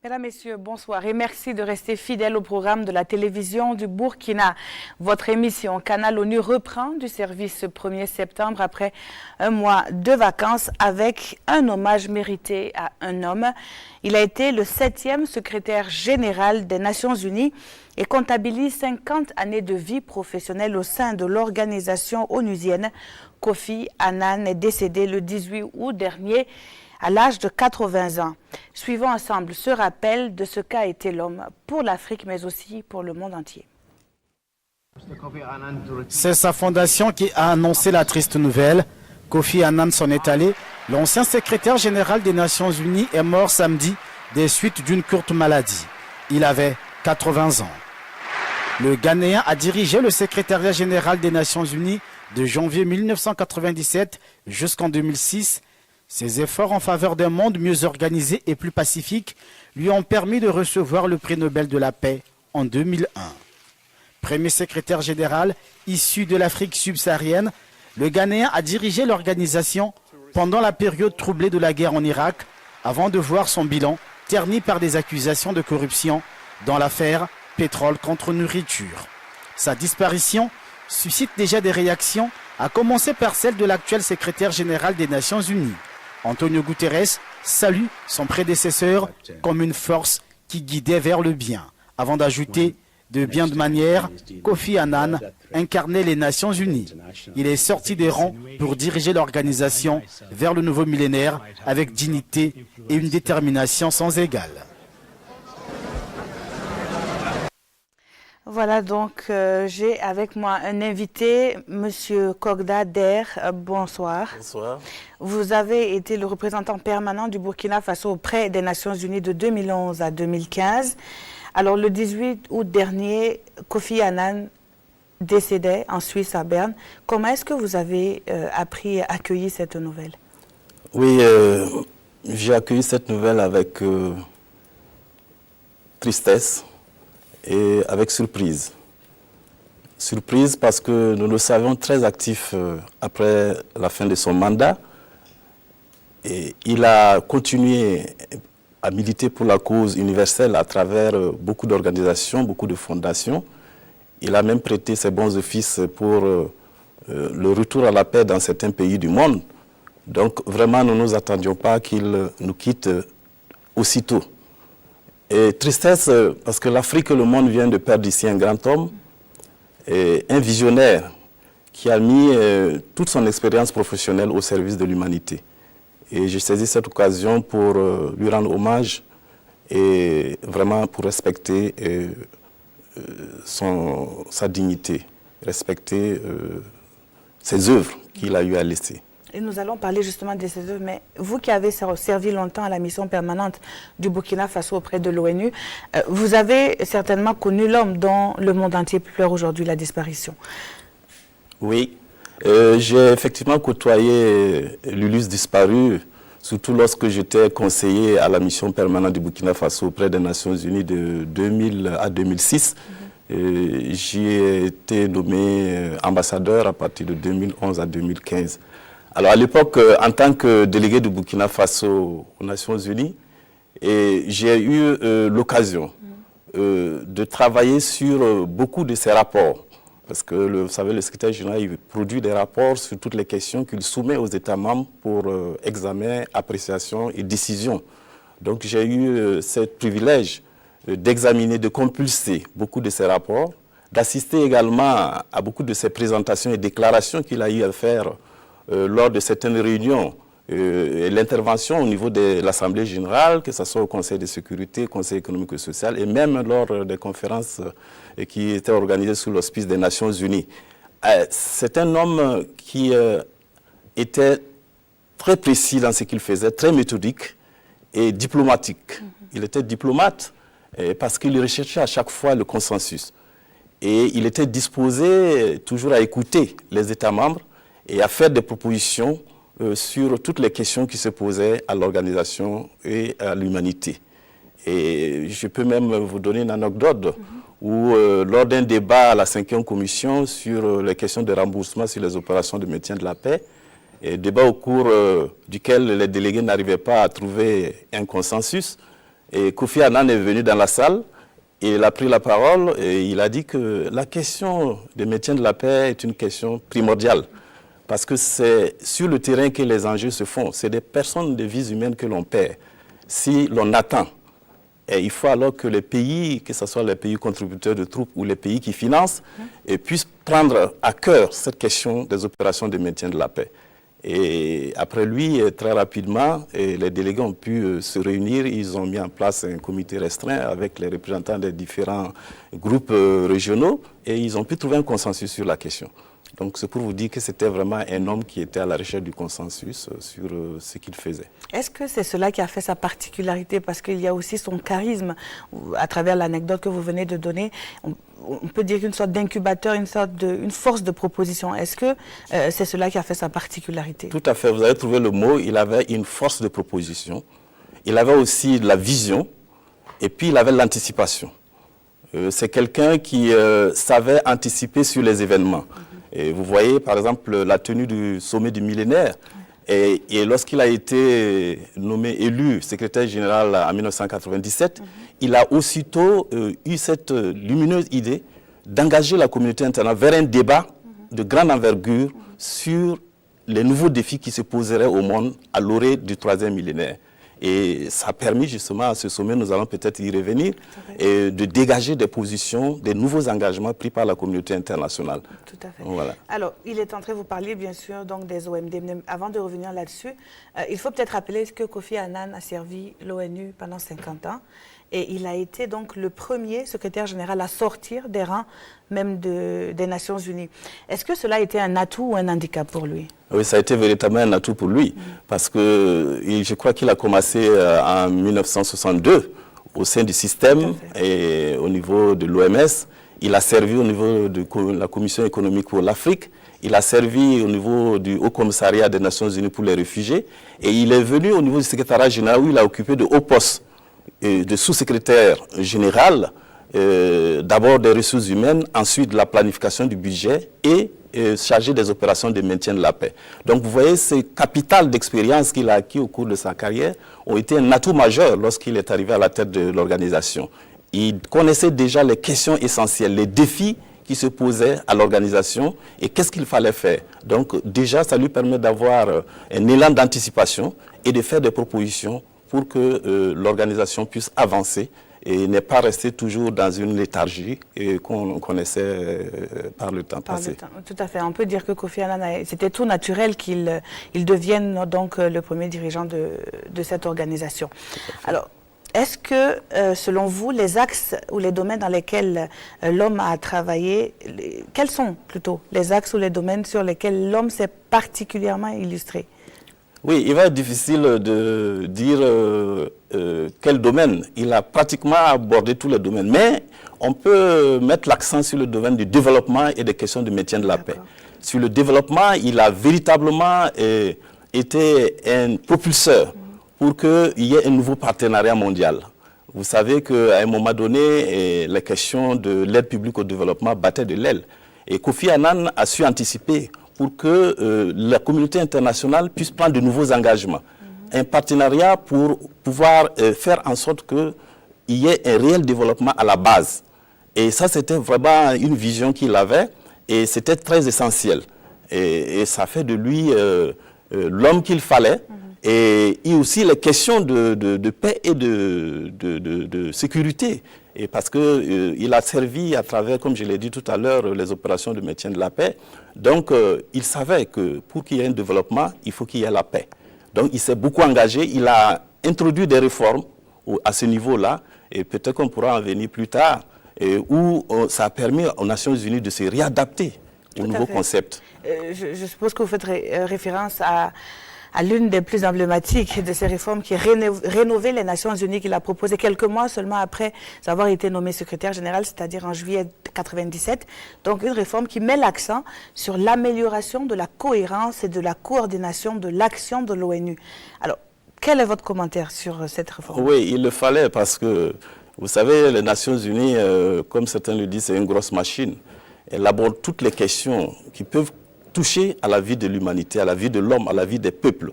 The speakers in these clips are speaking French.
Mesdames, Messieurs, bonsoir et merci de rester fidèles au programme de la télévision du Burkina. Votre émission Canal ONU reprend du service ce 1er septembre après un mois de vacances avec un hommage mérité à un homme. Il a été le 7e secrétaire général des Nations Unies et comptabilise 50 années de vie professionnelle au sein de l'organisation onusienne. Kofi Annan est décédé le 18 août dernier à l'âge de 80 ans. Suivons ensemble ce rappel de ce qu'a été l'homme pour l'Afrique, mais aussi pour le monde entier. C'est sa fondation qui a annoncé la triste nouvelle. Kofi Annan s'en est allé. L'ancien secrétaire général des Nations Unies est mort samedi des suites d'une courte maladie. Il avait 80 ans. Le Ghanéen a dirigé le secrétariat général des Nations Unies de janvier 1997 jusqu'en 2006. Ses efforts en faveur d'un monde mieux organisé et plus pacifique lui ont permis de recevoir le prix Nobel de la paix en 2001. Premier secrétaire général issu de l'Afrique subsaharienne, le Ghanéen a dirigé l'organisation pendant la période troublée de la guerre en Irak, avant de voir son bilan terni par des accusations de corruption dans l'affaire pétrole contre nourriture. Sa disparition suscite déjà des réactions, à commencer par celle de l'actuel secrétaire général des Nations Unies. Antonio Guterres salue son prédécesseur comme une force qui guidait vers le bien. Avant d'ajouter de bien de manière, Kofi Annan incarnait les Nations Unies. Il est sorti des rangs pour diriger l'organisation vers le nouveau millénaire avec dignité et une détermination sans égale. Voilà donc, j'ai avec moi un invité, Monsieur Kogda Der. Bonsoir. Bonsoir. Vous avez été le représentant permanent du Burkina Faso auprès des Nations Unies de 2011 à 2015. Alors, le 18 août dernier, Kofi Annan décédait en Suisse, à Berne. Comment est-ce que vous avez accueilli cette nouvelle? Oui, j'ai accueilli cette nouvelle avec tristesse et avec surprise. Surprise parce que nous le savions très actif après la fin de son mandat. Et il a continué à militer pour la cause universelle à travers beaucoup d'organisations, beaucoup de fondations. Il a même prêté ses bons offices pour le retour à la paix dans certains pays du monde. Donc vraiment, nous ne nous attendions pas qu'il nous quitte aussitôt. Et tristesse parce que l'Afrique et le monde viennent de perdre ici un grand homme, et un visionnaire qui a mis toute son expérience professionnelle au service de l'humanité. Et j'ai saisi cette occasion pour lui rendre hommage et vraiment pour respecter sa dignité, respecter ses œuvres qu'il a eu à laisser. Et nous allons parler justement de ces œuvres, mais vous qui avez servi longtemps à la mission permanente du Burkina Faso auprès de l'ONU, vous avez certainement connu l'homme dont le monde entier pleure aujourd'hui la disparition. Oui, j'ai effectivement côtoyé l'Ulysse disparu, surtout lorsque j'étais conseiller à la mission permanente du Burkina Faso auprès des Nations Unies de 2000 à 2006. J'y ai été nommé ambassadeur à partir de 2011 à 2015. Alors à l'époque, en tant que délégué du Burkina Faso aux Nations Unies, j'ai eu l'occasion de travailler sur beaucoup de ces rapports. Parce que, vous savez, le secrétaire général il produit des rapports sur toutes les questions qu'il soumet aux États membres pour examen, appréciation et décision. Donc j'ai eu ce privilège d'examiner, de compulser beaucoup de ces rapports, d'assister également à beaucoup de ces présentations et déclarations qu'il a eu à faire lors de certaines réunions, et l'intervention au niveau de l'Assemblée générale, que ce soit au Conseil de sécurité, Conseil économique et social, et même lors des conférences qui étaient organisées sous l'auspice des Nations Unies. C'est un homme qui était très précis dans ce qu'il faisait, très méthodique et diplomatique. Il était diplomate parce qu'il recherchait à chaque fois le consensus. Et il était disposé toujours à écouter les États membres et à faire des propositions sur toutes les questions qui se posaient à l'organisation et à l'humanité. Et je peux même vous donner une anecdote où, lors d'un débat à la 5e commission sur les questions de remboursement sur les opérations de maintien de la paix, et débat au cours duquel les délégués n'arrivaient pas à trouver un consensus, Et Kofi Annan est venu dans la salle, et il a pris la parole et il a dit que la question du maintien de la paix est une question primordiale. Parce que c'est sur le terrain que les enjeux se font. C'est des personnes, des vies humaines que l'on perd. Si l'on attend, et il faut alors que les pays, que ce soit les pays contributeurs de troupes ou les pays qui financent, puissent prendre à cœur cette question des opérations de maintien de la paix. Et après lui, très rapidement, les délégués ont pu se réunir. Ils ont mis en place un comité restreint avec les représentants des différents groupes régionaux et ils ont pu trouver un consensus sur la question. Donc c'est pour vous dire que c'était vraiment un homme qui était à la recherche du consensus sur ce qu'il faisait. Est-ce que c'est cela qui a fait sa particularité? Parce qu'il y a aussi son charisme, à travers l'anecdote que vous venez de donner. On peut dire une sorte d'incubateur, une force de proposition. Est-ce que c'est cela qui a fait sa particularité? Tout à fait, vous avez trouvé le mot. Il avait une force de proposition. Il avait aussi de la vision et puis il avait l'anticipation. C'est quelqu'un qui savait anticiper sur les événements. Et vous voyez, par exemple, la tenue du sommet du millénaire. Et lorsqu'il a été élu secrétaire général en 1997, il a aussitôt eu cette lumineuse idée d'engager la communauté internationale vers un débat de grande envergure sur les nouveaux défis qui se poseraient au monde à l'orée du 3e millénaire. Et ça a permis justement à ce sommet, nous allons peut-être y revenir, et de dégager des positions, des nouveaux engagements pris par la communauté internationale. Tout à fait. Voilà. Alors, il est entré, vous parliez bien sûr donc des OMD. Mais avant de revenir là-dessus, il faut peut-être rappeler que Kofi Annan a servi l'ONU pendant 50 ans. Et il a été donc le premier secrétaire général à sortir des rangs même des Nations Unies. Est-ce que cela a été un atout ou un handicap pour lui? Oui, ça a été véritablement un atout pour lui, parce que je crois qu'il a commencé en 1962 au sein du système et au niveau de l'OMS. Il a servi au niveau de la Commission économique pour l'Afrique. Il a servi au niveau du Haut Commissariat des Nations Unies pour les réfugiés. Et il est venu au niveau du secrétariat général où il a occupé de hauts postes de sous-secrétaire général, d'abord des ressources humaines, ensuite de la planification du budget et chargé des opérations de maintien de la paix. Donc vous voyez, ces capitales d'expérience qu'il a acquis au cours de sa carrière ont été un atout majeur lorsqu'il est arrivé à la tête de l'organisation. Il connaissait déjà les questions essentielles, les défis qui se posaient à l'organisation et qu'est-ce qu'il fallait faire. Donc déjà, ça lui permet d'avoir un élan d'anticipation et de faire des propositions pour que l'organisation puisse avancer et n'est pas rester toujours dans une léthargie qu'on connaissait par le temps passé. Tout à fait. On peut dire que Kofi Annan, c'était tout naturel qu'il devienne donc le premier dirigeant de cette organisation. Alors, est-ce que, selon vous, les axes ou les domaines dans lesquels l'homme a travaillé, quels sont plutôt les axes ou les domaines sur lesquels l'homme s'est particulièrement illustré? Oui, il va être difficile de dire quel domaine. Il a pratiquement abordé tous les domaines. Mais on peut mettre l'accent sur le domaine du développement et des questions de maintien de la paix. Sur le développement, il a véritablement été un propulseur pour qu'il y ait un nouveau partenariat mondial. Vous savez qu'à un moment donné, les questions de l'aide publique au développement battaient de l'aile. Et Kofi Annan a su anticiper pour que la communauté internationale puisse prendre de nouveaux engagements. Un partenariat pour pouvoir faire en sorte qu'il y ait un réel développement à la base. Et ça, c'était vraiment une vision qu'il avait et c'était très essentiel. Et ça fait de lui l'homme qu'il fallait. Et aussi les questions de paix et de sécurité. Et parce qu'il a servi à travers, comme je l'ai dit tout à l'heure, les opérations de maintien de la paix. Donc, il savait que pour qu'il y ait un développement, il faut qu'il y ait la paix. Donc, il s'est beaucoup engagé. Il a introduit des réformes à ce niveau-là. Et peut-être qu'on pourra en venir plus tard, où ça a permis aux Nations Unies de se réadapter au nouveau concept. Je suppose que vous faites référence à l'une des plus emblématiques de ces réformes qui est rénover les Nations Unies, qu'il a proposé quelques mois seulement après avoir été nommé secrétaire général, c'est-à-dire en juillet 1997. Donc une réforme qui met l'accent sur l'amélioration de la cohérence et de la coordination de l'action de l'ONU. Alors, quel est votre commentaire sur cette réforme? Oui, il le fallait parce que, vous savez, les Nations Unies, comme certains le disent, c'est une grosse machine. Elle aborde toutes les questions qui peuvent toucher à la vie de l'humanité, à la vie de l'homme, à la vie des peuples.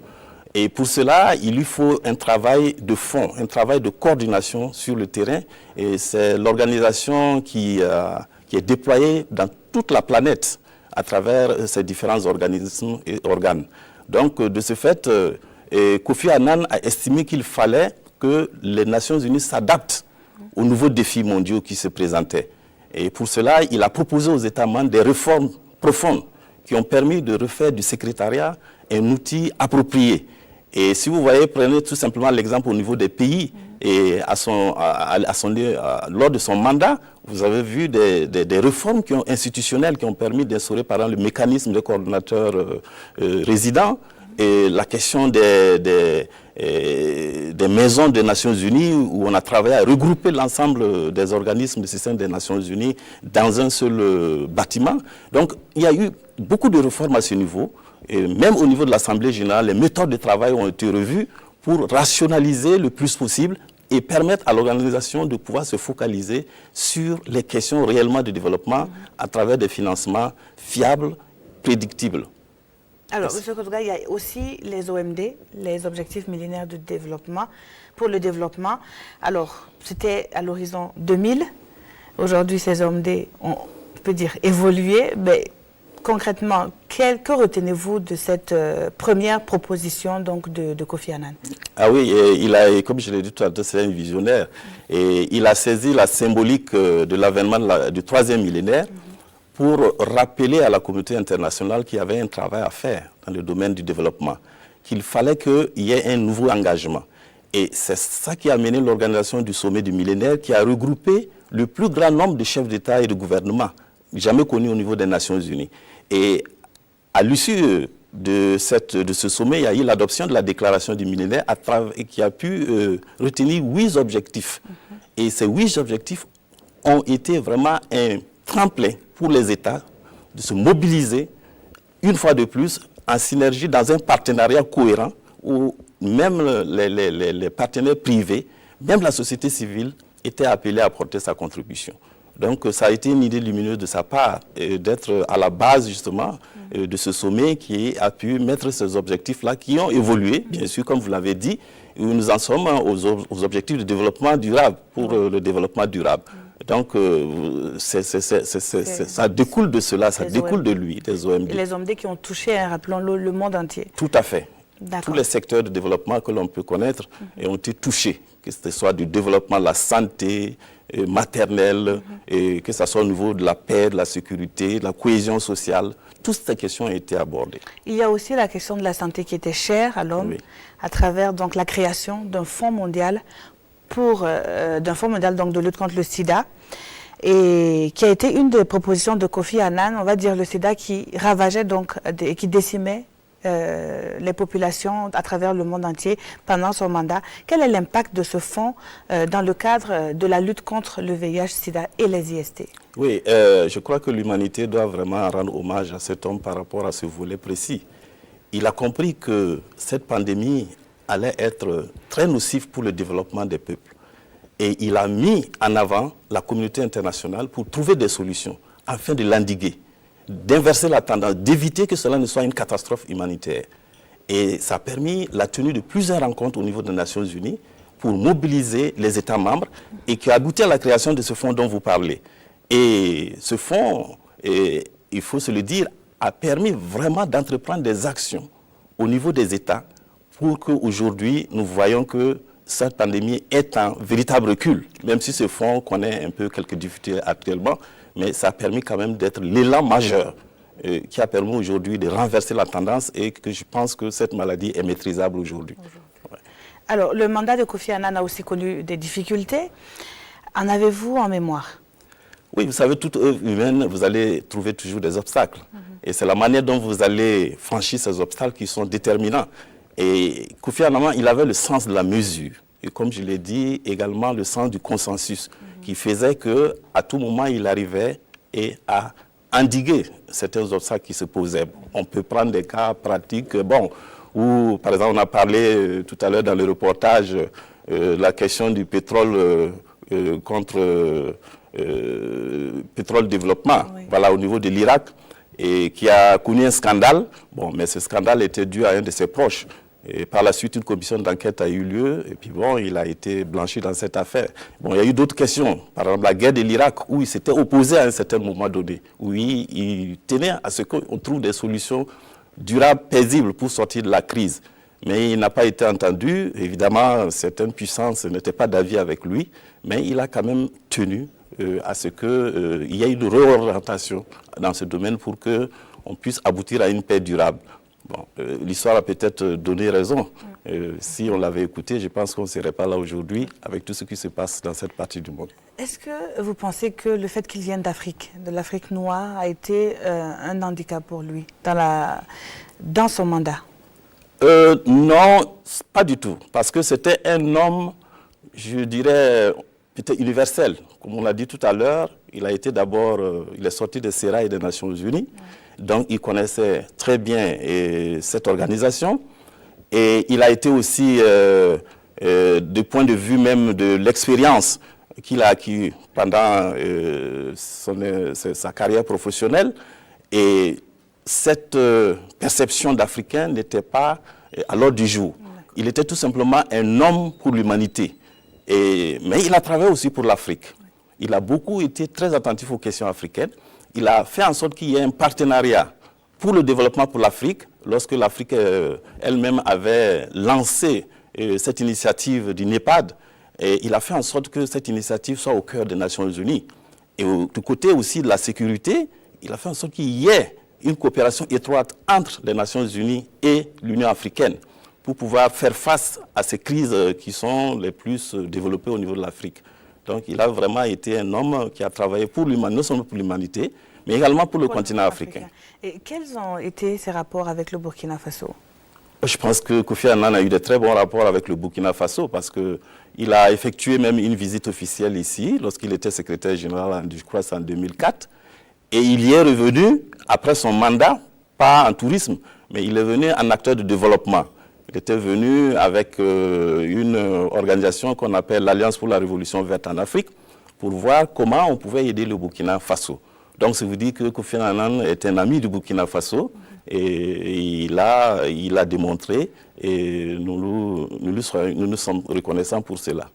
Et pour cela, il lui faut un travail de fond, un travail de coordination sur le terrain. Et c'est l'organisation qui est déployée dans toute la planète à travers ces différents organismes et organes. Donc, de ce fait, Kofi Annan a estimé qu'il fallait que les Nations Unies s'adaptent aux nouveaux défis mondiaux qui se présentaient. Et pour cela, il a proposé aux États membres des réformes profondes qui ont permis de refaire du secrétariat un outil approprié. Et si vous voyez, prenez tout simplement l'exemple au niveau des pays, et lors de son mandat, vous avez vu des réformes institutionnelles qui ont permis d'instaurer par exemple le mécanisme de coordonnateur résident, et la question des maisons des Nations Unies, où on a travaillé à regrouper l'ensemble des organismes du système des Nations Unies dans un seul bâtiment. Donc il y a eu beaucoup de réformes à ce niveau. Et même au niveau de l'Assemblée générale, les méthodes de travail ont été revues pour rationaliser le plus possible et permettre à l'organisation de pouvoir se focaliser sur les questions réellement de développement à travers des financements fiables, prédictibles. Alors, M. Kodouga, il y a aussi les OMD, les objectifs millénaires de développement, pour le développement. Alors, c'était à l'horizon 2000. Aujourd'hui, ces OMD ont, on peut dire, évolué. Mais concrètement, que retenez-vous de cette première proposition donc, de Kofi Annan? Ah oui, comme je l'ai dit tout à l'heure, c'est un visionnaire. Et il a saisi la symbolique de l'avènement du troisième millénaire pour rappeler à la communauté internationale qu'il y avait un travail à faire dans le domaine du développement, qu'il fallait qu'il y ait un nouveau engagement. Et c'est ça qui a mené l'organisation du sommet du millénaire, qui a regroupé le plus grand nombre de chefs d'État et de gouvernement jamais connus au niveau des Nations Unies. Et à l'issue de ce sommet, il y a eu l'adoption de la déclaration du millénaire qui a pu retenir 8 objectifs. Et ces 8 objectifs ont été vraiment un tremplin pour les États de se mobiliser une fois de plus en synergie dans un partenariat cohérent où même les partenaires privés, même la société civile étaient appelés à apporter sa contribution. Donc ça a été une idée lumineuse de sa part d'être à la base justement de ce sommet qui a pu mettre ces objectifs-là qui ont évolué, bien sûr, comme vous l'avez dit, où nous en sommes aux objectifs de développement durable pour le développement durable. Donc ça découle de cela, ça découle de lui, des OMD. Et les OMD qui ont touché, rappelons-le, le monde entier. Tout à fait. Tous les secteurs de développement que l'on peut connaître ont été touchés, que ce soit du développement, la santé maternelle, et que ce soit au niveau de la paix, de la sécurité, de la cohésion sociale. Toutes ces questions ont été abordées. Il y a aussi la question de la santé qui était chère à l'homme, à travers donc, la création d'un fonds mondial donc, de lutte contre le sida, et qui a été une des propositions de Kofi Annan, on va dire le sida qui ravageait donc, et qui décimait les populations à travers le monde entier pendant son mandat. Quel est l'impact de ce fonds dans le cadre de la lutte contre le VIH-Sida et les IST? Oui, je crois que l'humanité doit vraiment rendre hommage à cet homme par rapport à ce volet précis. Il a compris que cette pandémie allait être très nocive pour le développement des peuples. Et il a mis en avant la communauté internationale pour trouver des solutions afin de l'endiguer, d'inverser la tendance, d'éviter que cela ne soit une catastrophe humanitaire. Et ça a permis la tenue de plusieurs rencontres au niveau des Nations Unies pour mobiliser les États membres et qui a abouti à la création de ce fonds dont vous parlez. Et ce fonds, il faut se le dire, a permis vraiment d'entreprendre des actions au niveau des États pour qu'aujourd'hui, nous voyons que cette pandémie est un véritable recul, même si ce fonds connaît un peu quelques difficultés actuellement, mais ça a permis quand même d'être l'élan majeur qui a permis aujourd'hui de renverser la tendance et que je pense que cette maladie est maîtrisable aujourd'hui. Ouais. Alors, le mandat de Kofi Annan a aussi connu des difficultés. En avez-vous en mémoire? Oui, vous savez, toute œuvre humaine, vous allez trouver toujours des obstacles. Et c'est la manière dont vous allez franchir ces obstacles qui sont déterminants. Et Kofi Annan, il avait le sens de la mesure. Et comme je l'ai dit, également le sens du consensus, qui faisait qu'à tout moment, il arrivait à endiguer certains obstacles qui se posaient. On peut prendre des cas pratiques, où, par exemple, on a parlé tout à l'heure dans le reportage, la question du pétrole contre pétrole développement, voilà, au niveau de l'Irak, et qui a connu un scandale. Bon, mais ce scandale était dû à un de ses proches. Et par la suite, une commission d'enquête a eu lieu et puis bon, il a été blanchi dans cette affaire. Bon, il y a eu d'autres questions. Par exemple, la guerre de l'Irak, où il s'était opposé à un certain moment donné, où il tenait à ce qu'on trouve des solutions durables, paisibles pour sortir de la crise. Mais il n'a pas été entendu. Évidemment, certaines puissances n'étaient pas d'avis avec lui, mais il a quand même tenu à ce qu'il y ait une réorientation dans ce domaine pour qu'on puisse aboutir à une paix durable. Bon, l'histoire a peut-être donné raison. Si on l'avait écouté, je pense qu'on ne serait pas là aujourd'hui avec tout ce qui se passe dans cette partie du monde. Est-ce que vous pensez que le fait qu'il vienne d'Afrique, de l'Afrique noire, a été un handicap pour lui dans son mandat? Non, pas du tout. Parce que c'était un homme, je dirais, peut-être universel. Comme on l'a dit tout à l'heure, il a été d'abord, il est sorti des sérails des Nations Unies. Donc, il connaissait très bien cette organisation. Et il a été aussi, du point de vue même de l'expérience qu'il a acquis pendant sa carrière professionnelle. Et cette perception d'Africain n'était pas à l'ordre du jour. Il était tout simplement un homme pour l'humanité. Mais il a travaillé aussi pour l'Afrique. Il a beaucoup été très attentif aux questions africaines. Il a fait en sorte qu'il y ait un partenariat pour le développement pour l'Afrique, lorsque l'Afrique elle-même avait lancé cette initiative du NEPAD. Et il a fait en sorte que cette initiative soit au cœur des Nations Unies. Et du côté aussi de la sécurité, il a fait en sorte qu'il y ait une coopération étroite entre les Nations Unies et l'Union africaine pour pouvoir faire face à ces crises qui sont les plus développées au niveau de l'Afrique. Donc il a vraiment été un homme qui a travaillé pour l'humanité, non seulement pour l'humanité, mais également pour le continent africain. Et quels ont été ses rapports avec le Burkina Faso? Je pense que Kofi Annan a eu de très bons rapports avec le Burkina Faso parce qu'il a effectué même une visite officielle ici lorsqu'il était secrétaire général, je crois, en 2004. Et il y est revenu après son mandat, pas en tourisme, mais il est venu en acteur de développement. Il était venu avec une organisation qu'on appelle l'Alliance pour la Révolution verte en Afrique pour voir comment on pouvait aider le Burkina Faso. Donc, ça veut dire que Kofi Annan est un ami du Burkina Faso et il a démontré et nous nous sommes reconnaissants pour cela.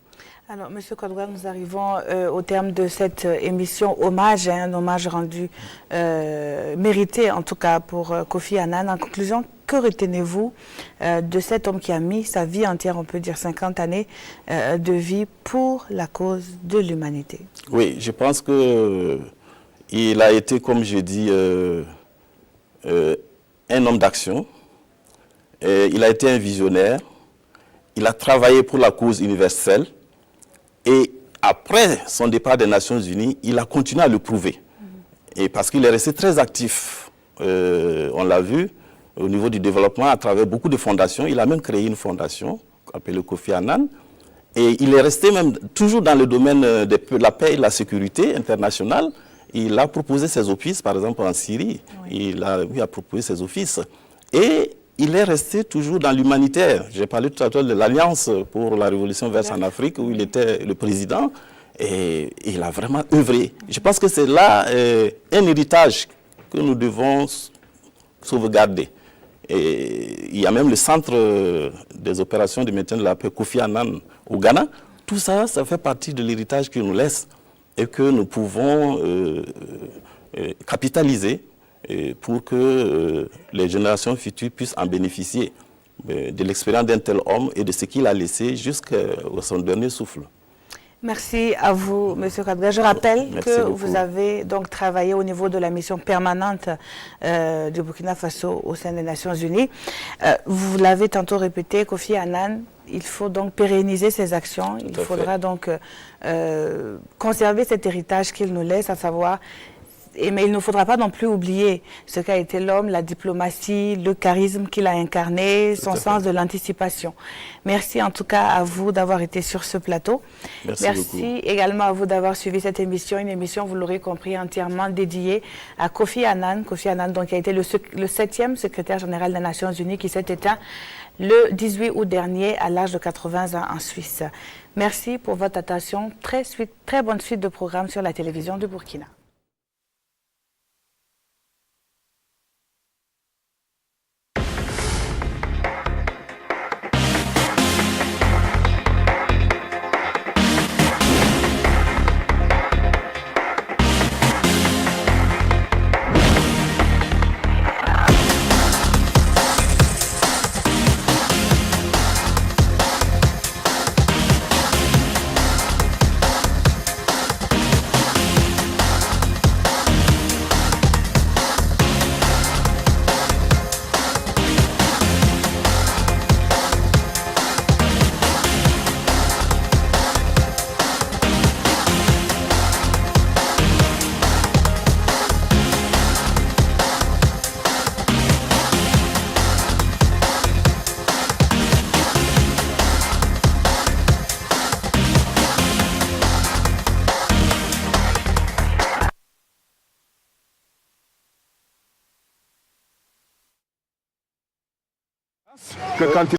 Alors, M. Kodouak, nous arrivons au terme de cette émission hommage, un hommage rendu mérité en tout cas pour Kofi Annan. En conclusion, que retenez-vous de cet homme qui a mis sa vie entière, on peut dire 50 années de vie pour la cause de l'humanité? Oui, je pense qu'il a été, comme je dis, un homme d'action. Il a été un visionnaire. Il a travaillé pour la cause universelle. Et après son départ des Nations Unies, il a continué à le prouver. Et parce qu'il est resté très actif, on l'a vu, au niveau du développement, à travers beaucoup de fondations. Il a même créé une fondation, appelée Kofi Annan. Et il est resté même toujours dans le domaine de la paix et de la sécurité internationale. Il a proposé ses offices, par exemple en Syrie. Oui. Il a proposé ses offices. Et il est resté toujours dans l'humanitaire. J'ai parlé tout à l'heure de l'Alliance pour la Révolution verte en Afrique, où il était le président. Et il a vraiment œuvré. Je pense que c'est là un héritage que nous devons sauvegarder. Et il y a même le centre des opérations de maintien de la paix Kofi Annan au Ghana. Tout ça, ça fait partie de l'héritage qu'il nous laisse et que nous pouvons capitaliser pour que les générations futures puissent en bénéficier de l'expérience d'un tel homme et de ce qu'il a laissé jusqu'à son dernier souffle. Merci à vous, M. Kodouak. Je rappelle que beaucoup. vous avez donc travaillé au niveau de la mission permanente du Burkina Faso au sein des Nations Unies. Vous l'avez tantôt répété, Kofi Annan, il faut donc pérenniser ses actions. Il faudra donc conserver cet héritage qu'il nous laisse, à savoir... Mais il ne faudra pas non plus oublier ce qu'a été l'homme, la diplomatie, le charisme qu'il a incarné, son sens de l'anticipation. Merci en tout cas à vous d'avoir été sur ce plateau. Merci également à vous d'avoir suivi cette émission, une émission, vous l'aurez compris, entièrement dédiée à Kofi Annan. Kofi Annan, donc, qui a été le 7e secrétaire général des Nations Unies, qui s'est éteint le 18 août dernier à l'âge de 80 ans en Suisse. Merci pour votre attention. Très bonne suite de programmes sur la télévision du Burkina. que quand